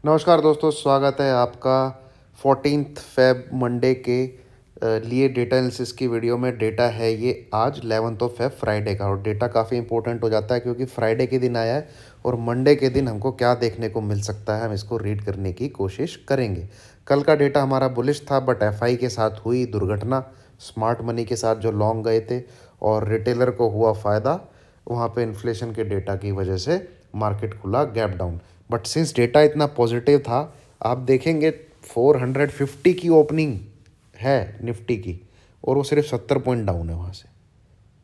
नमस्कार दोस्तों, स्वागत है आपका 14th फेब मंडे के लिए डेटा एनालिसिस की वीडियो में। डेटा है ये आज 11th ऑफ फेब फ्राइडे का, और डेटा काफ़ी इंपॉर्टेंट हो जाता है क्योंकि फ्राइडे के दिन आया है और मंडे के दिन हमको क्या देखने को मिल सकता है हम इसको रीड करने की कोशिश करेंगे। कल का डेटा हमारा बुलिश था, बट एफआई के साथ हुई दुर्घटना, स्मार्ट मनी के साथ जो लॉन्ग गए थे और रिटेलर को हुआ फ़ायदा, वहाँ पे इन्फ्लेशन के डेटा की वजह से मार्केट खुला gap down. But since data इतना पॉजिटिव था, आप देखेंगे 450 की ओपनिंग है निफ्टी की, और वो सिर्फ 70 पॉइंट डाउन है वहाँ से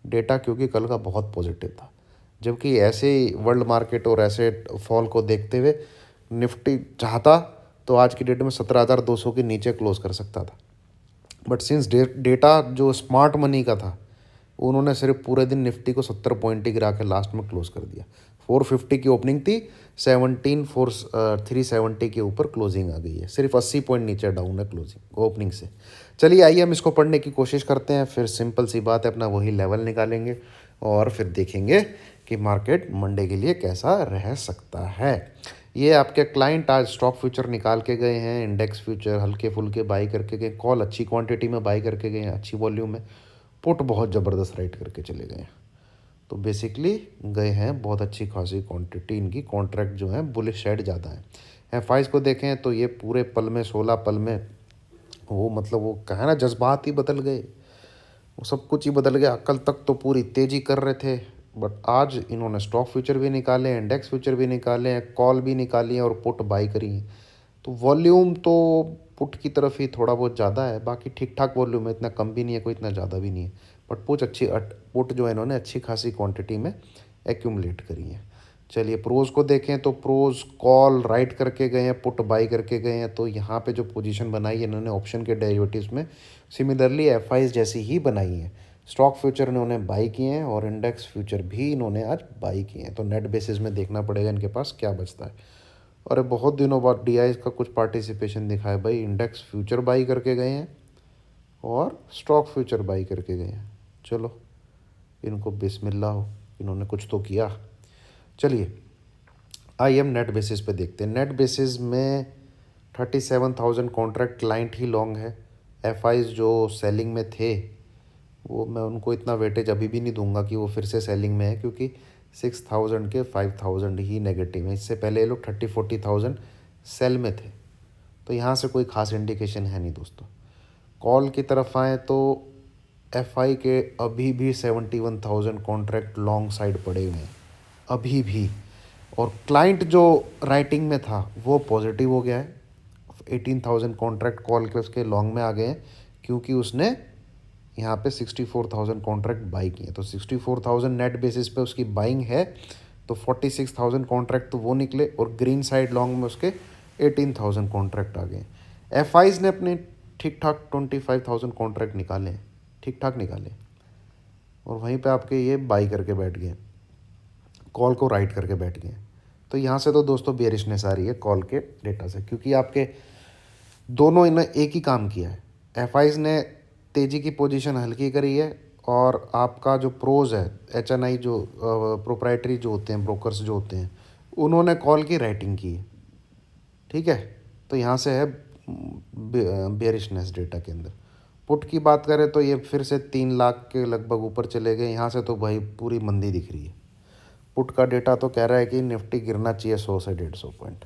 डेटा, क्योंकि कल का बहुत पॉजिटिव था। जबकि ऐसे ही वर्ल्ड मार्केट और ऐसे फॉल को देखते हुए निफ्टी चाहता तो आज की डेट में 17,200 के नीचे क्लोज कर सकता था। बट सिंस डेटा जो स्मार्ट मनी का था, उन्होंने सिर्फ पूरे दिन निफ्टी को 70 पॉइंट ही गिरा के लास्ट में क्लोज कर दिया। 450 की ओपनिंग थी, 370 के ऊपर क्लोजिंग आ गई है, सिर्फ 80 पॉइंट नीचे डाउन है क्लोजिंग ओपनिंग से। चलिए आइए हम इसको पढ़ने की कोशिश करते हैं, फिर सिंपल सी बात है, अपना वही लेवल निकालेंगे और फिर देखेंगे कि मार्केट मंडे के लिए कैसा रह सकता है। ये आपके क्लाइंट आज स्टॉक फ्यूचर निकाल के गए हैं, इंडेक्स फ्यूचर हल्के फुल्के बाई करके गए, कॉल अच्छी क्वांटिटी में बाई करके गए हैं, अच्छी वॉल्यूम में, पुट बहुत ज़बरदस्त राइट करके चले गए हैं। तो बेसिकली गए हैं बहुत अच्छी खासी क्वांटिटी, इनकी कॉन्ट्रैक्ट जो है बुलिश साइड ज़्यादा है। एफआईज को देखें तो ये पूरे पल में 16 पल में वो मतलब वो कहा ना, जज्बात ही बदल गए, वो सब कुछ ही बदल गया। कल तक तो पूरी तेज़ी कर रहे थे, बट आज इन्होंने स्टॉक फ्यूचर भी निकाले, इंडेक्स फ्यूचर भी निकाले हैं, कॉल भी निकाली है और पुट बाई करी है। तो वॉल्यूम तो पुट की तरफ ही थोड़ा बहुत ज़्यादा है, बाकी ठीक ठाक वॉल्यूम है, इतना कम भी नहीं है, कोई इतना ज़्यादा भी नहीं है। बट पुट जो है इन्होंने अच्छी खासी क्वांटिटी में एक्यूमुलेट करी है। चलिए प्रोज को देखें तो प्रोज कॉल राइट करके गए हैं, पुट बाई करके गए हैं। तो यहाँ पे जो पोजीशन बनाई है इन्होंने ऑप्शन के डेरिवेटिव्स में, सिमिलरली एफआईज जैसी ही बनाई है। स्टॉक फ्यूचर इन्होंने बाई किए हैं और इंडेक्स फ्यूचर भी इन्होंने आज बाई किए हैं। तो नेट बेसिस में देखना पड़ेगा इनके पास क्या बचता है। अरे बहुत दिनों बाद डीआई का कुछ पार्टिसिपेशन दिखा है भाई, इंडेक्स फ्यूचर बाई करके गए हैं और स्टॉक फ्यूचर बाई करके गए हैं। चलो इनको बिस्मिल्लाह हो, इन्होंने कुछ तो किया। चलिए आइए हम नेट बेसिस पे देखते हैं। नेट बेसिस में 37,000 कॉन्ट्रैक्ट क्लाइंट ही लॉन्ग है। एफआईज जो सेलिंग में थे, वो मैं उनको इतना वेटेज अभी भी नहीं दूंगा कि वो फिर से सेलिंग में है, क्योंकि 6,000 के 5,000 ही नेगेटिव है। इससे पहले ये लोग 30-40,000 सेल में थे, तो यहाँ से कोई खास इंडिकेशन है नहीं दोस्तों। कॉल की तरफ आए तो एफआई के अभी भी 71,000 कॉन्ट्रैक्ट लॉन्ग साइड पड़े हुए हैं अभी भी, और क्लाइंट जो राइटिंग में था वो पॉजिटिव हो गया है। 18,000 कॉन्ट्रैक्ट कॉल के उसके लॉन्ग में आ गए हैं, क्योंकि उसने यहाँ पे 64,000 कॉन्ट्रैक्ट बाई किए। तो 64,000 नेट बेसिस पे उसकी बाइंग है, तो 46,000 कॉन्ट्रैक्ट तो वो निकले, और ग्रीन साइड लॉन्ग में उसके 18,000 कॉन्ट्रैक्ट आ गए। एफआईज ने अपने ठीक ठाक 25,000 कॉन्ट्रैक्ट निकाले हैं, ठीक ठाक निकाले, और वहीं पे आपके ये बाई करके बैठ गए, कॉल को राइट करके बैठ गए। तो यहाँ से तो दोस्तों बेरिशनेस आ रही है कॉल के डेटा से, क्योंकि आपके दोनों इन्हें एक ही काम किया है। एफआईज ने तेज़ी की पोजीशन हल्की करी है, और आपका जो प्रोज है, एचएनआई जो प्रोप्राइटरी जो होते हैं, ब्रोकर्स जो होते हैं, उन्होंने कॉल की राइटिंग की है। ठीक है, तो यहाँ से है बेरिशनेस डेटा के अंदर। पुट की बात करें तो ये फिर से 3 लाख के लगभग ऊपर चले गए, यहाँ से तो भाई पूरी मंदी दिख रही है। पुट का डेटा तो कह रहा है कि निफ्टी गिरना चाहिए 100 से 150 पॉइंट।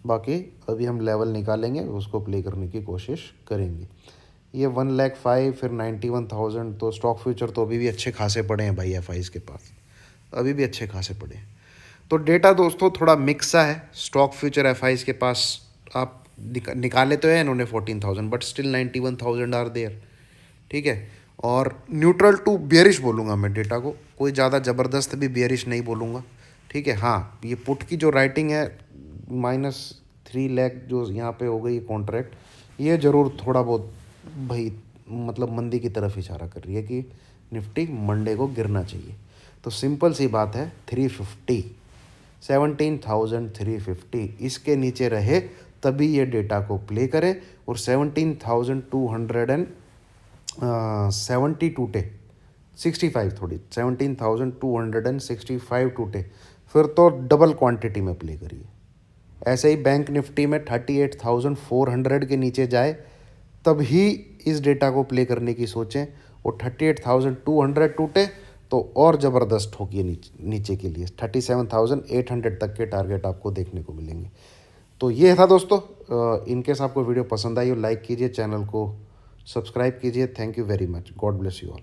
बाकी अभी हम लेवल निकालेंगे, उसको प्ले करने की कोशिश करेंगे। ये 1,05,000 फिर 91,000, तो स्टॉक फ्यूचर तो अभी भी अच्छे खासे पड़े हैं भाई एफआईज के पास, अभी भी अच्छे खासे पड़े हैं। तो डेटा दोस्तों थोड़ा मिक्स सा है। स्टॉक फ्यूचर एफआईज के पास आप निकाले तो है इन्होंने 14,000, बट स्टिल 91,000 आर देयर। ठीक है, और न्यूट्रल टू बियरिश बोलूँगा मैं डेटा को, कोई ज़्यादा ज़बरदस्त भी बियरिश नहीं बोलूँगा। ठीक है, हाँ ये पुट की जो राइटिंग है -3 लाख जो यहाँ पे हो गई कॉन्ट्रैक्ट, ये ज़रूर थोड़ा बहुत भाई मतलब मंदी की तरफ इशारा कर रही है कि निफ्टी मंडे को गिरना चाहिए। तो सिंपल सी बात है, 350 17,350 इसके नीचे रहे तभी ये डेटा को प्ले करें, और 17,270 टूटे, 65 थोड़ी 17,265 टूटे, फिर तो डबल क्वांटिटी में प्ले करिए। ऐसे ही बैंक निफ्टी में 38,400 के नीचे जाए तब ही इस डेटा को प्ले करने की सोचें। और 38,200 टूटे तो और ज़बरदस्त होगी नीचे के लिए 37,800 तक के टारगेट आपको देखने को मिलेंगे। तो ये था दोस्तों, इनकेस आपको वीडियो पसंद आई हो लाइक कीजिए, चैनल को सब्सक्राइब कीजिए। Thank you very much, God bless you all.